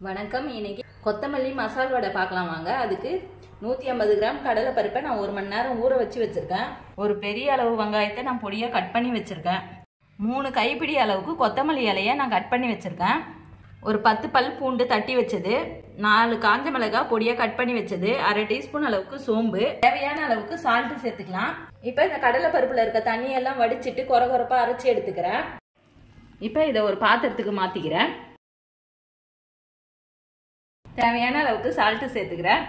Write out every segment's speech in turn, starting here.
வணக்கம். இன்னைக்கு கொத்தமல்லி மசால் வடை பார்க்கலாம் வாங்க. அதுக்கு 150 கிராம் கடலை பருப்பை நான் 1 மணி நேரம் ஊற வச்சு வச்சிருக்கேன். ஒரு பெரிய அளவு வெங்காயத்தை நான் பொடியா கட் பண்ணி வச்சிருக்கேன். 3 கைப்பிடி அளவுக்கு கொத்தமல்லி இலையை நான் கட் பண்ணி வச்சிருக்கேன். ஒரு 10 பல் பூண்டு தட்டி வச்சது, 4 காஞ்ச மிளகாய் பொடியா கட் பண்ணி வச்சது, 1/2 டீஸ்பூன் அளவுக்கு சோம்பு, தேவையான அளவுக்கு சால்ட் சேர்த்துக்கலாம். இப்போ இந்த கடலை பருப்புல இருக்க தண்ணியெல்லாம் வடிச்சிட்டு கொரகொரப்பா அரைச்சி எடுத்துக்கிறேன். இப்போ இதை ஒரு பாத்திரத்துக்கு மாத்திக்கிறேன். தேவையான அளவுக்கு சால்ட் சேர்த்துக்கிறேன்.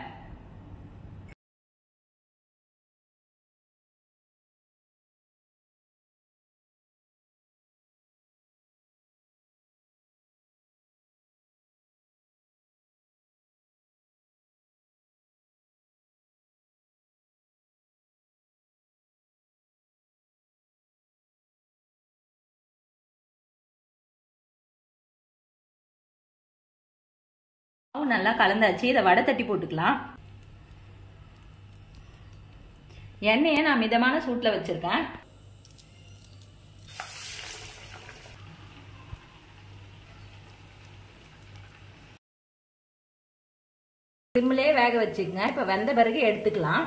நல்லா கலந்தாச்சு. இதை வடை தட்டி போட்டுக்கலாம். எண்ணெயை நான் மிதமான சூட்டில் வச்சிருக்கேன். சிம்மிலே வேக வச்சுக்கங்க. இப்போ வெந்த பிறகு எடுத்துக்கலாம்.